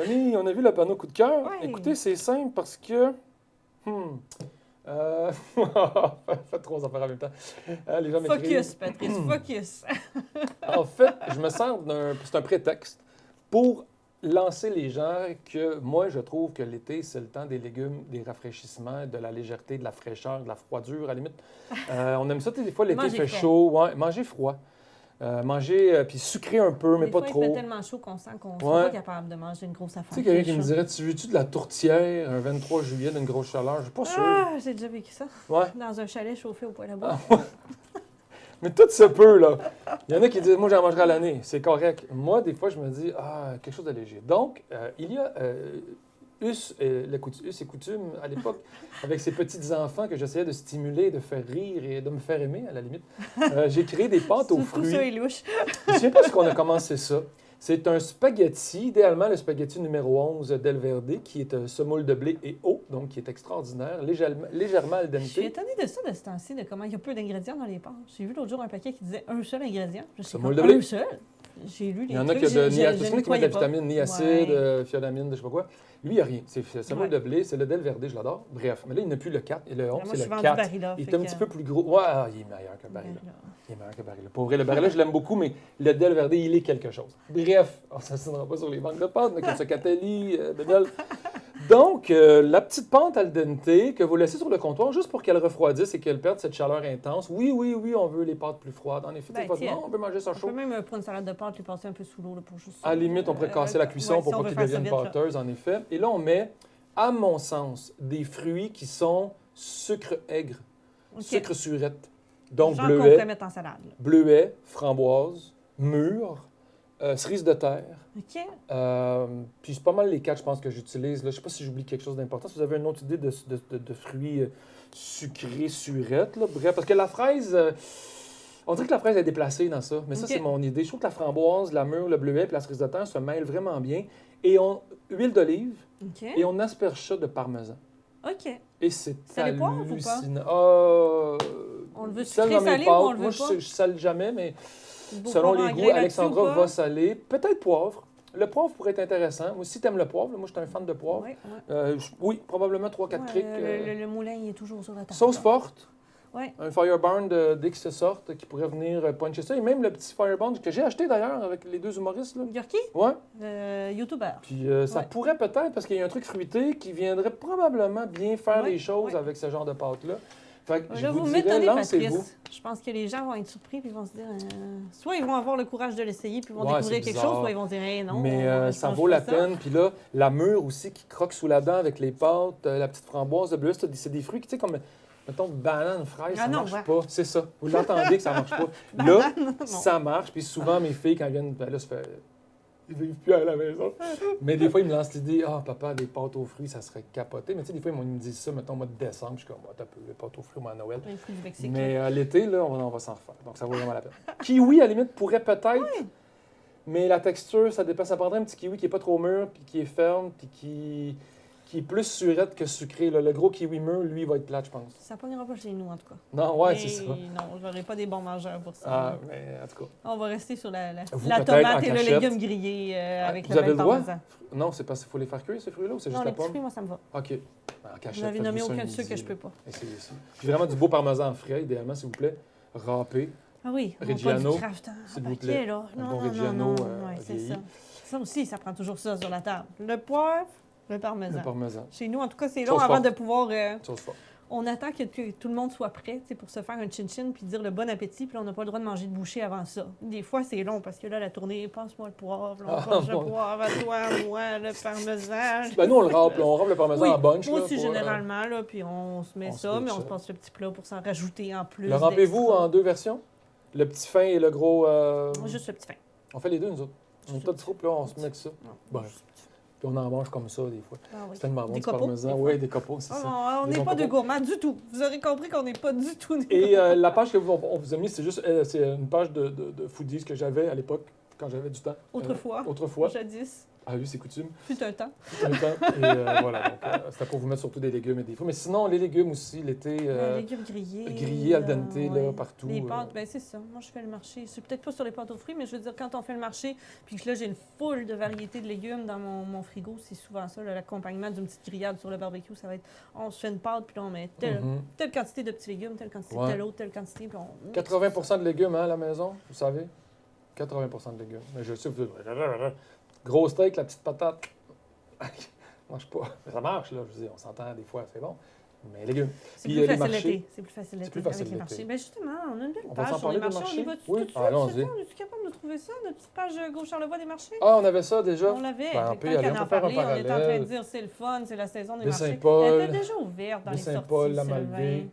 Camille, on a vu le panneau coup de cœur. Ouais. Écoutez, c'est simple parce que... Faites trois affaires en même temps. Les gens m'écrivent. Focus, Patrice, focus. En fait, je me sers c'est un prétexte pour lancer les gens que moi, je trouve que l'été, c'est le temps des légumes, des rafraîchissements, de la légèreté, de la fraîcheur, de la froidure, à la limite. On aime ça, des fois, l'été Manger fait frais. chaud. Ouais, manger froid. Manger, puis sucré un peu, mais Des pas fois, trop. il fait tellement chaud qu'on sent qu'on Ouais. n'est pas capable de manger une grosse affaire. Tu sais, quelqu'un qui me chaud. dirait, tu veux-tu de la tourtière un 23 juillet d'une grosse chaleur? Je suis pas sûr. Ah, j'ai déjà vécu ça. Ouais. Dans un chalet chauffé au poêle à bois. Mais tout se peut, là. Il y en a qui disent, moi, j'en mangerai à l'année. C'est correct. Moi, des fois, je me dis, quelque chose de léger. Donc, il y a Us et Coutume, à l'époque, avec ces petits-enfants que j'essayais de stimuler, de faire rire et de me faire aimer, à la limite. J'ai créé des pâtes aux Tout fruits. ça est louche. Je ne sais pas si on a commencé ça. C'est un spaghetti, idéalement le spaghetti numéro 11 d'El Verde, qui est un semoule de blé et eau, donc qui est extraordinaire, légèrement al Je suis dente. étonnée de ça, de ce temps-ci, de comment il y a peu d'ingrédients dans les pâtes. J'ai vu l'autre jour un paquet qui disait un seul ingrédient. Je sais Semoule pas, de blé. un seul. J'ai lu les Il y en a trucs, qui a de, je tu sais, qui met de croyais la pas. vitamine, ni acide, Ouais. phéolamine, de je sais pas quoi. Lui, il n'y a rien. C'est semoule Ouais. de blé, c'est le Del Verde, je l'adore. Bref, mais là, il n'a plus le 4 et le 11, Moi, c'est je suis le vendu 4. Barilla. Il est fait un que- petit peu plus gros. Ouais, il est meilleur qu'un Barilla. Barilla. Il est meilleur que Barilla. Pour vrai, le Barilla, je l'aime beaucoup, mais le Del Verde, il est quelque chose. Bref, on ne s'assinera pas sur les banques de pâtes, mais comme ça, Catelli, Bébel. Donc, la petite pâte al dente que vous laissez sur le comptoir juste pour qu'elle refroidisse et qu'elle perde cette chaleur intense. Oui, on veut les pâtes plus froides. En effet, Ben, pas de tiens, non, on peut manger ça On chaud. peut même, pour une salade de pâtes, les passer un peu sous l'eau là, pour juste... À la limite, on pourrait casser la cuisson ouais, pour si on pas veut qu'ils faire ça deviennent vite, là. pâteuses, en effet. Et là, on met, à mon sens, des fruits qui sont sucre aigre, Ok. sucre surette. Donc, Genre qu'on bleuet, pourrait mettre en salade. Là. bleuet, framboise, mûre, cerise de terre. OK. Puis c'est pas mal les quatre, je pense, que j'utilise. Là. Je sais pas si j'oublie quelque chose d'important. Si vous avez une autre idée de fruits sucrés, surettes, là. Bref, parce que la fraise, on dirait que la fraise est déplacée dans ça. Mais ça, Ok. c'est mon idée. Je trouve que la framboise, la mûre, le bleuet et la cerise de terre se mêlent vraiment bien. Huile d'olive OK. et on asperge ça de parmesan. OK. Et c'est Salé poivre ou pas? hallucinant. On le veut sel sucré, dans mes salé ou pâtes. on le veut Moi, pas? je sale jamais, mais Beau selon poivre les en goûts, grain Alexandra là-dessus ou va pas? saler. Peut-être poivre. Le poivre pourrait être intéressant. Moi, si tu aimes le poivre, là, moi, je suis un fan de poivre. Ouais, Oui, probablement 3-4 ouais. criques. Le moulin, il est toujours sur la table. Sauce forte. Ouais. Un Fireburn dès que ça sorte qui pourrait venir puncher ça. Et même le petit Fireburn que j'ai acheté d'ailleurs avec les deux humoristes. Là. Yorkie? Ouais. YouTuber. Puis ça Ouais. pourrait peut-être, parce qu'il y a un truc fruité qui viendrait probablement bien faire Ouais, les choses ouais. avec ce genre de pâte-là. Fait que je Là, vous vous dirais, m'étonnez, lancez-vous. Patrice. Je pense que les gens vont être surpris puis ils vont se dire... soit ils vont avoir le courage de l'essayer puis ils vont Ouais, découvrir c'est quelque bizarre. chose, soit ils vont dire non. Mais je ça mange vaut pas la ça. peine. Puis là, la mûre aussi qui croque sous la dent avec les pâtes, la petite framboise, le bleu, c'est des fruits qui, tu sais, comme, mettons, banane, fraise, Ah ça non, marche ouais. pas. C'est ça. Vous l'entendez que ça marche pas. Là, ça marche. Puis souvent, mes filles, quand elles viennent, ben là, ça fait... Ils vivent plus à la maison. Mais des fois, ils me lancent l'idée, papa, des pâtes aux fruits, ça serait capoté. Mais tu sais, des fois, ils me disent ça, mettons, au mois de décembre. Je suis comme, t'as peu, les pâtes aux fruits au mois de Noël. Les fruits du Mexique. Mais l'été, là, on va s'en refaire. Donc, ça vaut vraiment la peine. Kiwi, à la limite, pourrait peut-être. Mais la texture, ça dépend. Ça prendrait un petit kiwi qui n'est pas trop mûr, puis qui est ferme, puis qui est plus surette que sucré. Là. Le gros kiwi mûr, lui, va être plate, je pense. Ça pognera pas chez nous, en tout cas. Non, ouais, Mais c'est ça. non, j'aurai pas des bons mangeurs pour ça. Ah, mais en tout cas. On va rester sur la Vous, la peut-être, en tomate et le cachette. légume grillé avec Vous le avez vin le droit? parmesan. Non, c'est parce qu'il faut les faire cuire, ces fruits-là, ou c'est Non, juste les la petits pomme? fruits, moi, ça me va. OK. En cachette, Vous n'avez faites-vous nommé ça aucun un de ceux que midi, je peux là. pas. Essayez ça. Puis vraiment du beau parmesan frais, idéalement, s'il vous plaît. Râpé. Ah oui, Reggiano, pas du Kraft, s'il vous paquet, plaît. là. Un Non, bon non, Reggiano, non, non. Ouais, c'est vieilli. ça. Ça aussi, ça prend toujours ça sur la table. Le poivre, le parmesan. Le parmesan. Chez nous, en tout cas, c'est Sauce long avant forte. de pouvoir... Sauce forte. on attend que tout le monde soit prêt pour se faire un chin-chin puis dire le bon appétit, puis là, on n'a pas le droit de manger de bouchée avant ça. Des fois, c'est long parce que là, la tournée, passe-moi le poivre, là, on passe le bon. poivre à toi, moi, le parmesan. Ben, nous, on râpe le parmesan Oui, en bunch. moi là, aussi, pour, généralement, là, puis on se met on se ça, met mais on ça. se passe le petit plat pour s'en rajouter en plus. Le râpez-vous d'extra. en deux versions? Le petit fin et le gros... Juste le petit pain. On fait les deux, nous autres. On est Juste pas le de troupe, là, on se met avec ça. Non, Bon. juste le petit. Puis on en mange comme ça, des fois. Ah oui. C'est tellement bon, Des du copeaux, parmesan. des fois. Oui, des copeaux, c'est ça. On Des n'est bons pas de copeaux. gourmands du tout. Vous aurez compris qu'on n'est pas du tout des Et la page que on vous a mise, c'est juste c'est une page de foodies que j'avais à l'époque, quand j'avais du temps. Autrefois. Autrefois. Jadis. Ah oui, c'est coutume. Fut un temps. Tout le temps. Et voilà, donc c'était pour vous mettre surtout des légumes et des fruits. Mais sinon, les légumes aussi, l'été... Les légumes grillés. grillés al dente, là, ouais. partout. Les pâtes, ben c'est ça. Moi, je fais le marché. C'est peut-être pas sur les pâtes aux fruits, mais je veux dire, quand on fait le marché, puis que là, j'ai une foule de variétés de légumes dans mon frigo, c'est souvent ça, là, l'accompagnement d'une petite grillade sur le barbecue, ça va être, on se fait une pâte, puis là, on met telle quantité de petits légumes, telle quantité de telle autre, telle quantité, puis on... 80 de légumes hein, à la maison, vous savez? 80 de légumes. Mais je sais, vous dites, gros steak, la petite patate. Marche pas. Mais ça marche, là. Je veux dire, on s'entend des fois, c'est bon. Mais légumes. C'est Puis, plus les facile marchés. l'été. C'est plus facile l'été plus facile avec les l'été. marchés. Ben justement, on a une belle On va page s'en sur les parler des marchés. On y marchés? va Oui. tout de suite? Allons-y. Es-tu capable de trouver ça, notre petite page Gauche-Charlevoix des marchés? Ah, on avait ça déjà? On l'avait. Ben, on Fait que peut tant y aller, qu'à on en peut faire un parler, on est en train de parallèle. dire c'est le fun, c'est la saison des De marchés. Saint-Paul. Elle était déjà ouverte dans De les sorties, Saint-Paul, la Sylvain. Malbaie.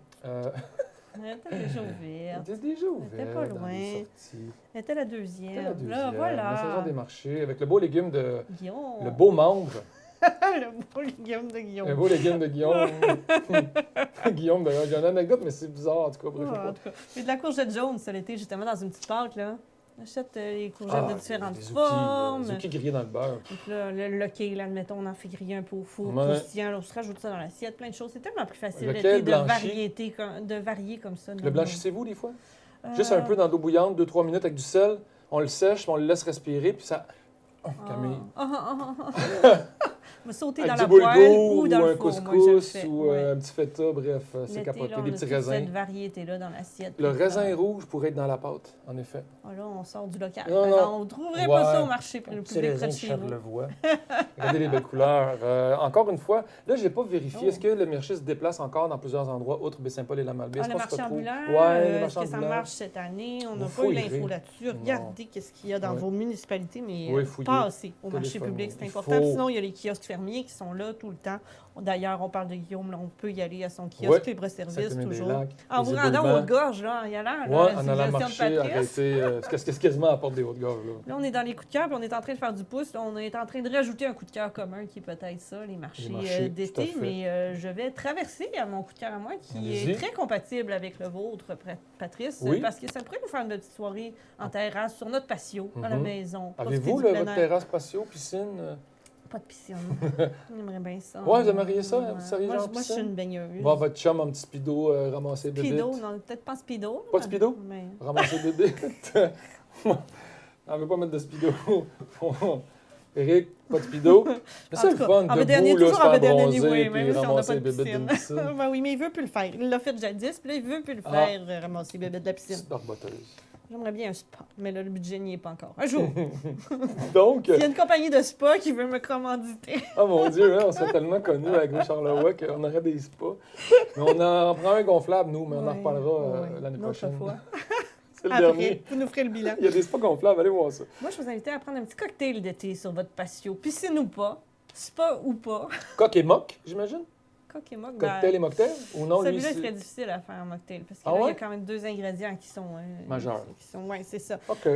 Elle était déjà ouverte. Elle était déjà ouverte. Elle était pas dans loin. les sorties. Elle était la deuxième. C'était la deuxième. Là, voilà. La saison des marchés, avec le beau légume de... Guillaume. Le beau membre. Le beau légume de Guillaume. Le beau légume de Guillaume. Guillaume, d'ailleurs, j'ai une anecdote, mais c'est bizarre, en tout cas. Bref, En tout cas. Et de la courgette jaune, ça l'été, justement, dans une petite pâte, là. On achète les courgettes de différentes formes. Des zucchis grillés dans le beurre. Donc là, le kale, admettons, on en fait griller un peu au four, Ouais. croustillant, là, on se rajoute ça dans l'assiette, plein de choses. C'est tellement plus facile Le l'été kale de blanchi. varier comme ça. Le blanchissez-vous, des fois? Euh, Juste un peu dans l'eau bouillante, 2-3 minutes avec du sel. On le sèche, puis on le laisse respirer, puis ça... Oh, Camille. On va sauter Avec dans du la poêle boulgour ou dans un le four. Moi, je le couscous fais. ou Ouais. un petit feta, bref, c'est L'été, capoté. là, on Des a petits toute raisins. cette variété-là dans l'assiette. Le Puis raisin là, rouge pourrait être dans la pâte, en effet. là, on sort du local. Non, Par non. exemple, on ne trouverait pas ça au Ouais. marché plus Petit près raisin de de chez vous. Charlevoix. Regardez les belles couleurs. Encore une fois, là, je n'ai pas vérifié. Oh. Est-ce que le marché se déplace encore dans plusieurs endroits, outre Baie-Saint-Paul et la Malbaie? Ah, Est-ce le qu'on se marché retrouve? ambulant, Ouais, le est-ce marché que ça ambulant. marche cette année? On n'a Vous pas eu fouillerez. l'info là-dessus. Non. Regardez qu'est-ce qu'il y a dans Ouais. vos municipalités, mais Oui, fouillez. passez au marché Téléphonez. public, c'est Il important. faut. Sinon, il y a les kiosques fermiers qui sont là tout le temps. D'ailleurs, on parle de Guillaume, là, on peut y aller à son kiosque, Ouais. libre-service toujours. Saint-Aimé-des-Lacs, En les vous rendant éboulements. aux Haute-Gorge, là, en y allant, là, Ouais, la en allant suggestion de marcher, Patrice. arrêter. C'est quasiment à la porte des Hautes-Gorges, là. Là, on est dans les coups de cœur, puis on est en train de faire du pouce. Là, on est en train de rajouter un coup de cœur commun qui est peut-être ça, les marchés, marchés, tout à d'été. fait. Mais je vais traverser à mon coup de cœur à moi, qui Allez-y. est très compatible avec le vôtre, Patrice, Oui. parce que ça pourrait nous faire une petite soirée en terrasse sur notre patio, à la Mhm. maison. Avez-vous profiter du plein votre air. terrasse patio, piscine? Pas de piscine. J'aimerais bien ça. Ouais, vous aimeriez ça, Ouais. vous seriez moi, genre moi, je suis piscine? une baigneuse. Voir votre chum en petit speedo ramasser bébé. Speedo, non, peut-être pas speedo. Pas de speedo? Mais... Ramasser bébé. On ne veut pas mettre de speedo. Eric, pas de speedo. Mais En c'est tout le cas, fun, en debout, dernier, là, toujours se en faire dernier bronzer, oui, puis même si on n'a ramasser pas de les bébés d'une piscine. piscine. Ben oui, mais il veut plus le faire. Il l'a fait jadis, puis là, il veut plus le Ah. faire, ramasser bébé de la piscine. Petite barboteuse. J'aimerais bien un spa, mais là, le budget n'y est pas encore. Un jour, Donc, s'il y a une compagnie de spa qui veut me commanditer. oh mon Dieu, hein, on serait tellement connus à Gauche-Charlevoix qu'on aurait des spas. Mais on prend un gonflable, nous, mais on en Ouais, reparlera ouais, l'année une autre prochaine. fois. C'est le Après, dernier. vous nous ferez le bilan. Il y a des spas gonflables, allez voir ça. Moi, je vous invite à prendre un petit cocktail d'été sur votre patio. Piscine ou pas, spa ou pas. Coq et moque, j'imagine? Coq et moque, Cocktail et mocktail? Ou non, lui, celui-là, il c'est... serait difficile à faire en mocktail parce que Ah là, il y ouais? a quand même 2 ingrédients qui sont... Majeurs. Oui, c'est ça. OK.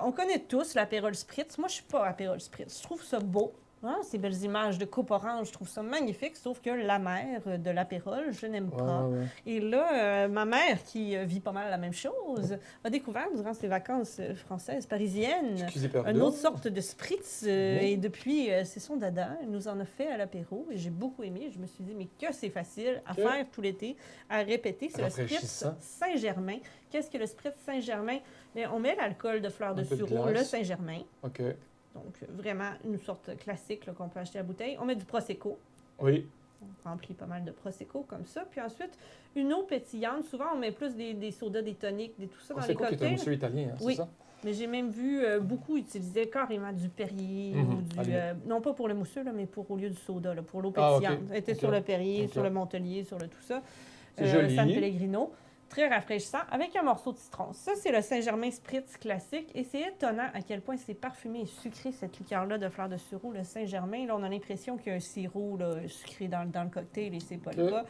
On connaît tous l'apérole spritz. Moi, je suis pas apérole spritz. Je trouve ça beau. Hein, ces belles images de coupe orange, je trouve ça magnifique, sauf que la mère de l'apérole, je n'aime pas. Ouais. Et là, ma mère, qui vit pas mal la même chose, a découvert durant ses vacances françaises, parisiennes, Excusez, une pardon. autre sorte de spritz. Et depuis, c'est son dada. Elle nous en a fait à l'apéro et j'ai beaucoup aimé. Je me suis dit, mais que c'est facile à Ok. faire tout l'été, à répéter. C'est le spritz Rafraîchissant. Saint-Germain. Qu'est-ce que le spritz Saint-Germain? Bien, on met l'alcool de fleur de Un peu de sureau, glace. le Saint-Germain. OK. Donc, vraiment une sorte classique là, qu'on peut acheter à bouteille. On met du Prosecco. Oui. On remplit pas mal de Prosecco comme ça. Puis ensuite, une eau pétillante. Souvent, on met plus des sodas, des toniques, tout ça dans les C'est quoi qui est un cocktails. monsieur italien, hein, Oui. c'est ça? Mais j'ai même vu beaucoup utiliser carrément du Perrier Mhm. ou du... Allez. non pas pour le mousseux, là, mais au lieu du soda, là, pour l'eau Ah, ok. pétillante. Elle était Ok. sur le Perrier, Ok. sur le Montelier, sur le tout ça. C'est joli. San Pellegrino. Très rafraîchissant, avec un morceau de citron. Ça, c'est le Saint-Germain Spritz classique. Et c'est étonnant à quel point c'est parfumé et sucré, cette liqueur-là de fleur de sureau, le Saint-Germain. Là, on a l'impression qu'il y a un sirop là, sucré dans le cocktail et c'est pas le Ok. cas.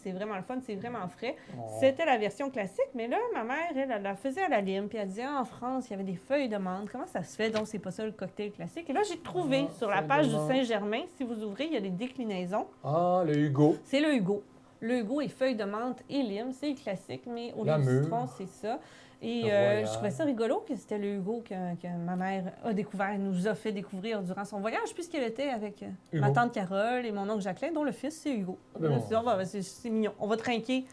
C'est vraiment le fun, c'est vraiment frais. Oh. C'était la version classique, mais là, ma mère, elle la faisait à la lime, puis elle disait, en France, il y avait des feuilles de menthe. Comment ça se fait? Donc, c'est pas ça le cocktail classique. Et là, j'ai trouvé Ah, sur la feuilles page de du menthe. Saint-Germain, si vous ouvrez, il y a des déclinaisons. Ah, le Hugo. C'est le Hugo. le Hugo et feuilles de menthe et lime. C'est le classique, mais au lieu La du mûre. citron, c'est ça. Et Le royal. je trouvais ça rigolo que c'était le Hugo que ma mère a découvert, nous a fait découvrir durant son voyage, puisqu'elle était avec ma Hugo. tante Carole et mon oncle Jacqueline, dont le fils, c'est Hugo. Ah ben Je me bon. suis dit, ah, ben, c'est mignon. On va trinquer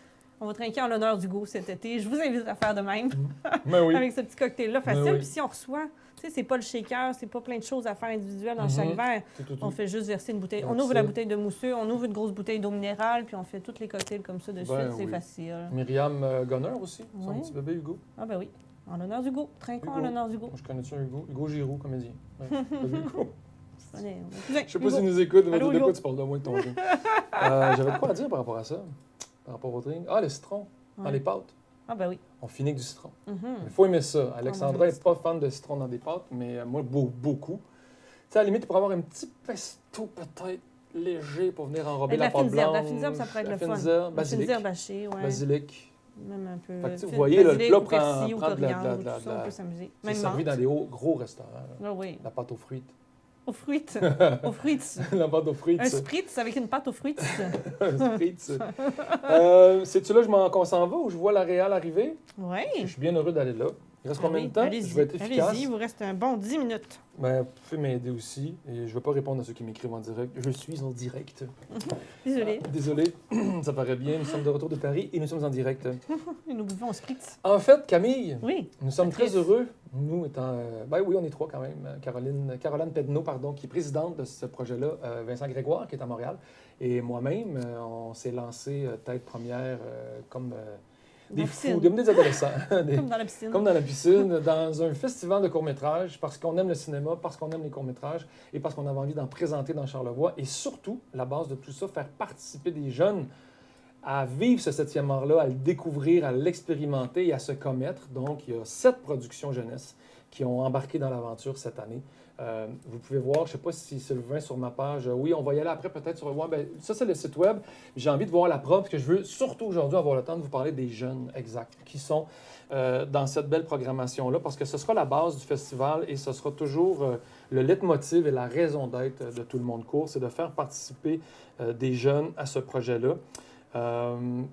en l'honneur d'Hugo cet été. Je vous invite à faire de même Ben oui. avec ce petit cocktail-là facile. Ben oui. Puis si on reçoit, tu sais, c'est pas le shaker, c'est pas plein de choses à faire individuelles dans Mhm. chaque verre. Tout. On fait juste verser une bouteille. Donc On ouvre ça. la bouteille de mousseux, on ouvre une grosse bouteille d'eau minérale, puis on fait tous les cocktails comme ça de suite. Ben C'est oui. facile. Myriam Gonner aussi, son Oui. petit bébé Hugo. Ah ben oui. En l'honneur d'Hugo. Trinquons en Hugo. l'honneur d'Hugo. Moi, je connais-tu un Hugo? Hugo Giroux, comédien. Ouais, bébé Hugo. On est Je sais pas s'il nous écoute, il va Allô, dire de quoi Hugo. tu parles de moi de ton jeu. J'avais de quoi à dire par rapport à ça, par rapport au drink. Ah, le citron, dans Ouais. les pâtes. Ah ben oui. On finit avec du citron. Mhm. Il faut aimer ça. Alexandra moi, n'est pas fan de citron dans des pâtes, mais moi, beaucoup. Tu sais, à la limite, pour avoir un petit pesto peut-être léger pour venir enrober Avec la la pâte fine herbe. blanche. La fine herbe, ça pourrait être la le fine fun. herbe, Une basilic. herbe hachée, ouais. Basilic. Même un peu. Fait que, tu sais, vous fine voyez, là, le basilic plat ou persil ou prend de la- coriandre, de la- tout ça, on peut s'amuser. C'est Même servi menthe. dans des gros restaurants. là. Ah oui. La pâte aux fruits. Aux fruits. Aux fruits. La pâte aux fruits. Un spritz avec une pâte aux fruits. Un spritz. C'est-tu là qu'on s'en va ou je vois la Réal arriver? Oui. Je suis bien heureux d'aller là. Il reste combien de temps? Allez-y. Je vais être efficace. Allez-y, il vous reste un bon 10 minutes. Ben, vous pouvez m'aider aussi. Et je ne vais pas répondre à ceux qui m'écrivent en direct. Je suis en direct. Désolée. Désolé, ça paraît bien. Nous sommes de retour de Paris et nous sommes en direct. Nous buvons au spritz. En fait, Camille, Oui. nous sommes très Patrice. heureux, nous étant... ben oui, on est trois quand même. Caroline Pedneau, pardon, qui est présidente de ce projet-là. Vincent Grégoire, qui est à Montréal. Et moi-même, on s'est lancé tête première comme des Dans la fous, piscine. comme des adolescents. Comme dans la piscine. Comme dans la piscine, dans un festival de courts-métrages, parce qu'on aime le cinéma, parce qu'on aime les courts-métrages et parce qu'on avait envie d'en présenter dans Charlevoix. Et surtout, la base de tout ça, faire participer des jeunes à vivre ce 7e art-là, à le découvrir, à l'expérimenter et à se commettre. Donc, il y a 7 productions jeunesse qui ont embarqué dans l'aventure cette année. Vous pouvez voir, je ne sais pas si Sylvain sur ma page, oui, on va y aller après peut-être sur le web. Ben, ça, c'est le site web. J'ai envie de voir la preuve, parce que je veux surtout aujourd'hui avoir le temps de vous parler des jeunes exacts qui sont dans cette belle programmation-là, parce que ce sera la base du festival et ce sera toujours le leitmotiv et la raison d'être de Tout le monde court, c'est de faire participer des jeunes à ce projet-là.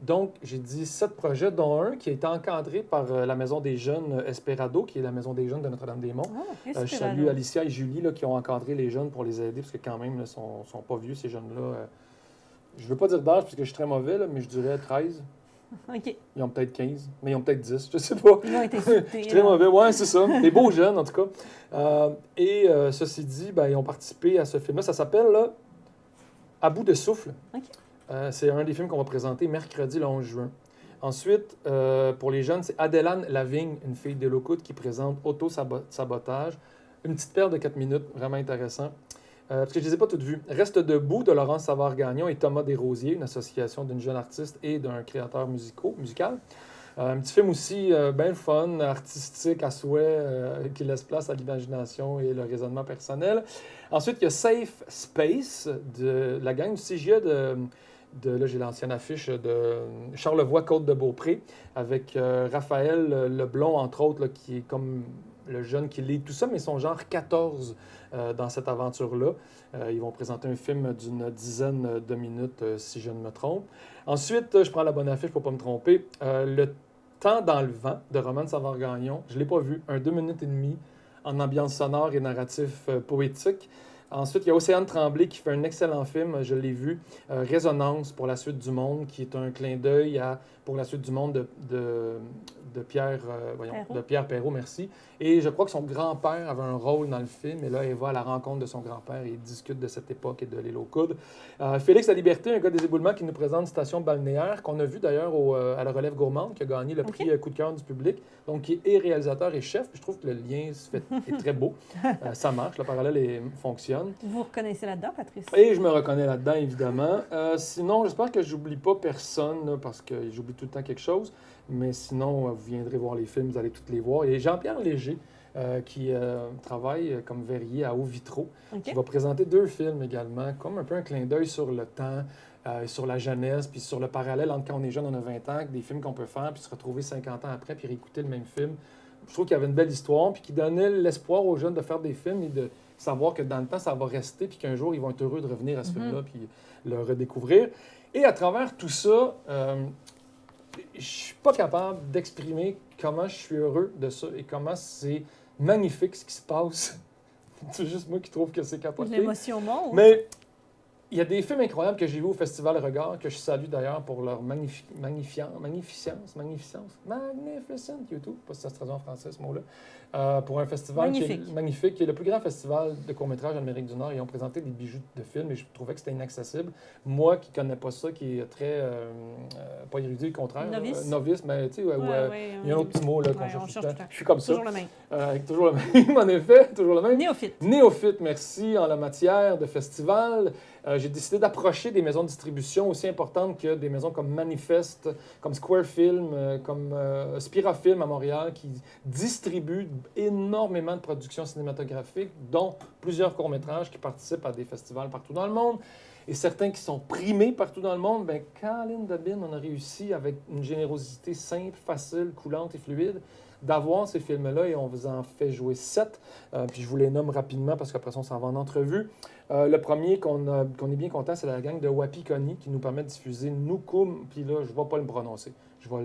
Donc, j'ai dit 7 projets, dont un qui a été encadré par la Maison des Jeunes Esperado, qui est la Maison des Jeunes de Notre-Dame-des-Monts. Ah, Je salue Alicia et Julie là, qui ont encadré les jeunes pour les aider, parce que quand même, ils ne sont pas vieux, ces jeunes-là. Je ne veux pas dire d'âge, parce que je suis très mauvais, là, mais je dirais 13. OK. Ils ont peut-être 15, mais ils ont peut-être 10, je ne sais pas. Ils ont été Je insultés. suis très mauvais, ouais, c'est ça. Des beaux jeunes, en tout cas. Ceci dit, ben, ils ont participé à ce film-là. Ça s'appelle là, À bout de souffle. OK. C'est un des films qu'on va présenter mercredi le 11 juin. Ensuite, pour les jeunes, c'est Adélane Lavigne, une fille de Locoute, qui présente Auto-sabotage. Une petite paire de 4 minutes, vraiment intéressant. Parce que je ne les ai pas toutes vues. Reste debout de Laurence Savard-Gagnon et Thomas Desrosiers, une association d'une jeune artiste et d'un créateur musical. Un petit film aussi bien fun, artistique à souhait, qui laisse place à l'imagination et le raisonnement personnel. Ensuite, il y a Safe Space de la gang du CGE là, j'ai l'ancienne affiche de Charlevoix-Côte-de-Beaupré avec Raphaël Leblond, entre autres, là, qui est comme le jeune qui lit tout ça, mais ils sont genre 14 dans cette aventure-là. Ils vont présenter un film d'une dizaine de minutes, si je ne me trompe. Ensuite, je prends la bonne affiche pour ne pas me tromper. Le Temps dans le vent de Romane Savard-Gagnon. Je ne l'ai pas vu. Un 2 minutes et demie en ambiance sonore et narratif poétique. Ensuite, il y a Océane Tremblay qui fait un excellent film, je l'ai vu, Résonance pour la suite du monde, qui est un clin d'œil pour la suite du monde de Pierre, Perrault. de Pierre Perrault, merci. Et je crois que son grand-père avait un rôle dans le film, et là, elle va à la rencontre de son grand-père et ils discutent de cette époque et de l'île aux coudes. Félix La Liberté, un gars des éboulements qui nous présente Station balnéaire, qu'on a vu d'ailleurs à la Relève gourmande, qui a gagné le prix Coup de cœur du public, donc qui est réalisateur et chef. Je trouve que le lien est très beau. Ça marche, le parallèle fonctionne. Vous reconnaissez là-dedans, Patrice? Et je me reconnais là-dedans, évidemment. Sinon, j'espère que j'oublie pas personne, là, parce que j'oublie tout le temps quelque chose. Mais sinon, vous viendrez voir les films, vous allez toutes les voir. Il y a Jean-Pierre Léger qui travaille comme verrier à Haut-Vitraux, qui va présenter 2 films également, comme un peu un clin d'œil sur le temps, sur la jeunesse, puis sur le parallèle entre quand on est jeune, on a 20 ans, des films qu'on peut faire, puis se retrouver 50 ans après, puis réécouter le même film. Je trouve qu'il y avait une belle histoire, puis qui donnait l'espoir aux jeunes de faire des films et de savoir que dans le temps, ça va rester, puis qu'un jour, ils vont être heureux de revenir à ce film-là, puis le redécouvrir. Et à travers tout ça, je suis pas capable d'exprimer comment je suis heureux de ça et comment c'est magnifique ce qui se passe. C'est juste moi qui trouve que c'est capoté. L'émotion monte. Mais il y a des films incroyables que j'ai vus au Festival Regard, que je salue d'ailleurs pour leur magnificent YouTube, pas si ça se traduit en français ce mot-là, pour un festival magnifique, qui est le plus grand festival de court-métrage en Amérique du Nord. Ils ont présenté des bijoux de films et je trouvais que c'était inaccessible. Moi qui ne connais pas ça, qui est très, pas érudit, au contraire, novice, mais tu sais, il y a un autre petit mot là, qu'on cherche tout le temps. Je suis comme ça. Toujours le même. Toujours le même, en effet, toujours le même. Néophyte. Néophyte, merci, en la matière de festival. J'ai décidé d'approcher des maisons de distribution aussi importantes que des maisons comme Manifest, comme Square Film, comme Spira Film à Montréal, qui distribuent énormément de productions cinématographiques, dont plusieurs courts-métrages qui participent à des festivals partout dans le monde. Et certains qui sont primés partout dans le monde, bien, Colin Dabin, on a réussi avec une générosité simple, facile, coulante et fluide, d'avoir ces films-là et on vous en fait jouer 7. Puis je vous les nomme rapidement parce qu'après ça, on s'en va en entrevue. Le premier qu'on est bien content, c'est la gang de Wapikoni qui nous permet de diffuser Nukum. Puis là, je ne vais pas le prononcer. Je vais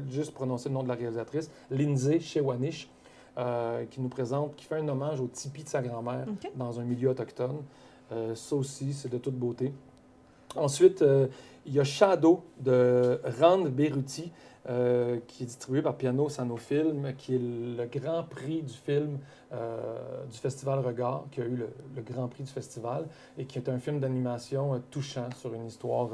juste prononcer le nom de la réalisatrice, Lindsay Shewanish, qui nous présente, qui fait un hommage au tipi de sa grand-mère dans un milieu autochtone. Ça aussi, c'est de toute beauté. Ensuite, il y a Shadow de Rand Beruti, qui est distribué par Piano Sanofilm, qui est le grand prix du film du Festival Regard, qui a eu le grand prix du festival, et qui est un film d'animation touchant sur une histoire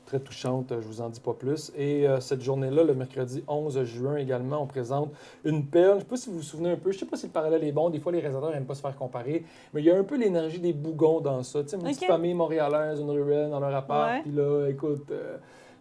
très touchante, je vous en dis pas plus. Et cette journée-là, le mercredi 11 juin également, on présente une perle. Je ne sais pas si vous vous souvenez un peu, je ne sais pas si le parallèle est bon, des fois les réalisateurs n'aiment pas se faire comparer, mais il y a un peu l'énergie des Bougons dans ça. Tu sais, une petite famille montréalaise, une ruelle dans leur appart, puis là, écoute...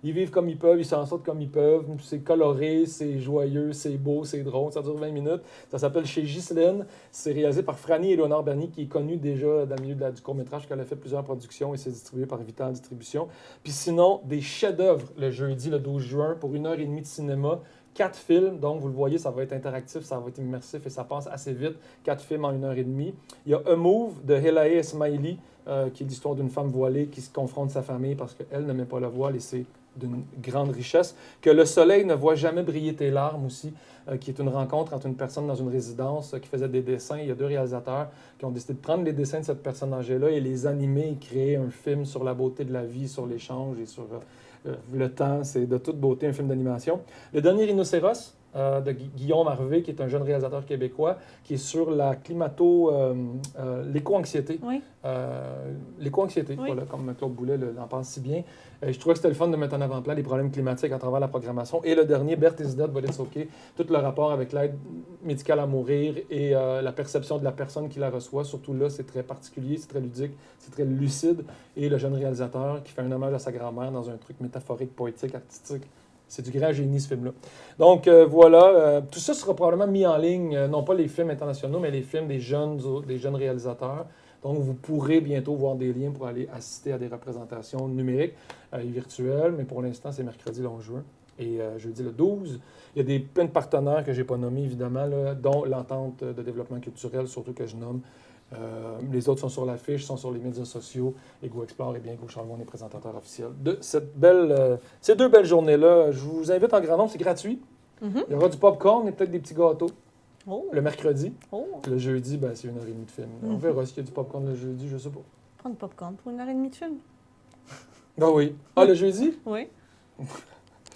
ils vivent comme ils peuvent, ils s'en sortent comme ils peuvent. C'est coloré, c'est joyeux, c'est beau, c'est drôle. Ça dure 20 minutes. Ça s'appelle Chez Ghislaine. C'est réalisé par Franny Éléonore Bernier, qui est connue déjà dans le milieu du court-métrage, qu'elle a fait plusieurs productions et c'est distribué par Vital Distribution. Puis sinon, des chefs-d'œuvre le jeudi, le 12 juin, pour 1h30 de cinéma. 4 films, donc vous le voyez, ça va être interactif, ça va être immersif et ça passe assez vite. 4 films en 1h30. Il y a A Move de Helae Esmaili, qui est l'histoire d'une femme voilée qui se confronte à sa famille parce qu'elle ne met pas le voile et c'est d'une grande richesse. Que le soleil ne voit jamais briller tes larmes aussi, qui est une rencontre entre une personne dans une résidence qui faisait des dessins. Il y a 2 réalisateurs qui ont décidé de prendre les dessins de cette personne âgée-là et les animer et créer un film sur la beauté de la vie, sur l'échange et sur le temps. C'est de toute beauté un film d'animation. Le dernier Rhinocéros, de Guillaume Harvey, qui est un jeune réalisateur québécois, qui est sur la l'éco-anxiété. Oui. L'éco-anxiété, voilà, comme Claude Boulet en pense si bien. Je trouvais que c'était le fun de mettre en avant-plan les problèmes climatiques à travers la programmation. Et le dernier, Bert is Dead, But It's Okay, tout le rapport avec l'aide médicale à mourir et la perception de la personne qui la reçoit. Surtout là, c'est très particulier, c'est très ludique, c'est très lucide. Et le jeune réalisateur qui fait un hommage à sa grand-mère dans un truc métaphorique, poétique, artistique. C'est du grand génie, ce film-là. Donc, voilà. Tout ça sera probablement mis en ligne, non pas les films internationaux, mais les films des jeunes réalisateurs. Donc, vous pourrez bientôt voir des liens pour aller assister à des représentations numériques et virtuelles. Mais pour l'instant, c'est mercredi le 11 juin. Et jeudi le 12, il y a plein de partenaires que je n'ai pas nommés, évidemment, là, dont l'entente de développement culturel, surtout que je nomme. Les autres sont sur l'affiche, sont sur les médias sociaux. Et GoExplore et bien GoCharmon, les présentateurs officiels de ces 2 belles journées-là. Je vous invite en grand nombre, c'est gratuit. Il y aura du popcorn et peut-être des petits gâteaux. Le mercredi. Le jeudi, c'est 1h30 de film. On verra s'il y a du popcorn le jeudi, je sais pas. Prendre du popcorn pour 1h30 de film. Ah oui. Ah, le jeudi? Oui.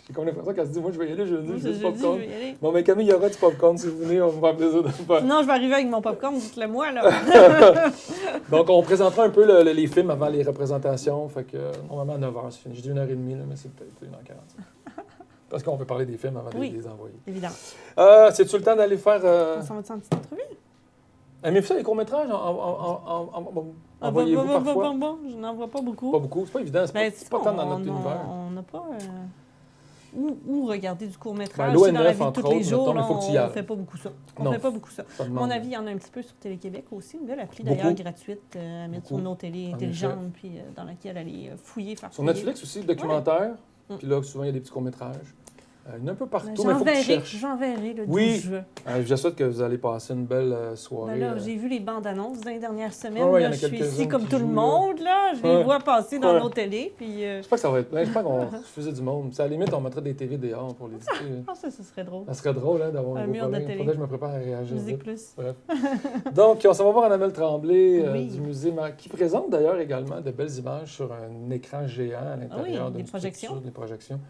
J'ai comme l'impression qu'elle se dit, moi, je vais y aller jeudi, Oui, je veux du jeudi, popcorn. je vais y aller. Bon, mais Camille, il y aura du popcorn si vous venez, on va me faire plaisir de le faire. Sinon, je vais arriver avec mon popcorn, dites-le moi, là. Donc, on présentera un peu les films avant les représentations. Fait que, normalement, à 9h, c'est fini. J'ai dit 1h30, là, mais c'est peut-être 1h40. Parce qu'on peut parler des films avant de les envoyer. Évidemment. C'est-tu le temps d'aller faire... On s'en va-tu en petite entrevue? Aimez-vous ça, les courts-métrages? Envoyez-vous parfois? Je n'en vois pas beaucoup. Pas beaucoup. C'est pas évident. C'est pas tant dans notre univers. On n'a pas... Ou regarder du court-métrage. L'ONF, dans la vie de entre tous les autres, jours, mettons, il faut que tu y ailles. on ne fait pas beaucoup ça. Non, fait pas beaucoup ça. Ça À mon avis, il y en a un petit peu sur Télé-Québec aussi. Une belle appli, d'ailleurs, gratuite, à mettre sur nos télés intelligentes, puis dans laquelle aller fouiller, faire Sur Netflix aussi, documentaire. Puis là, souvent, il y a des petits courts-métrages. Il y en a un peu partout, mais il faut que tu cherches. J'enverrai le 12 Oui. juin. Je souhaite que vous allez passer une belle soirée. Ben là, j'ai vu les bandes annonces dans les dernières semaines. Ah ouais, il y en là, a je suis quelques-uns ici comme qui tout le jouent, monde. Là. Je les Ouais. vois passer dans Ouais. nos télés. Puis, J'espère que ça va être plein. J'espère qu'on faisait du monde. À la limite, on mettrait des TV dehors pour les diffuser. ah, ça serait drôle. Ça serait drôle hein, d'avoir Un beau mur de problème. télé. Faudrait que je me prépare à réagir Musique vite. plus. Bref. Donc, on s'en va voir Annabelle Tremblay Oui. du musée qui présente d'ailleurs également de belles images sur un écran géant à l'intérieur des d'une projections. structure, des projections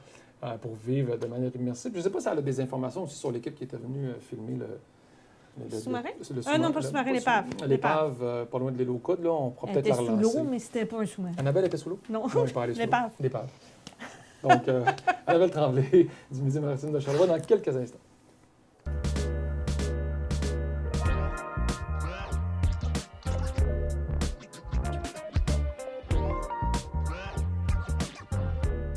pour vivre de manière immersive. Je ne sais pas si elle a des informations aussi sur l'équipe qui était venue filmer le sous-marin? le Non, pas le sous-marin, l'épave. L'épave, pas loin de l'île aux Coudes, là, on pourra Elle peut-être était la sous relancer. l'eau, mais c'était pas un sous-marin. Annabelle était sous l'eau? Non, Non, il parlait sous l'eau. l'épave. L'épave. Donc, Annabelle Tremblay du musée maritime de Charlevoix dans quelques instants.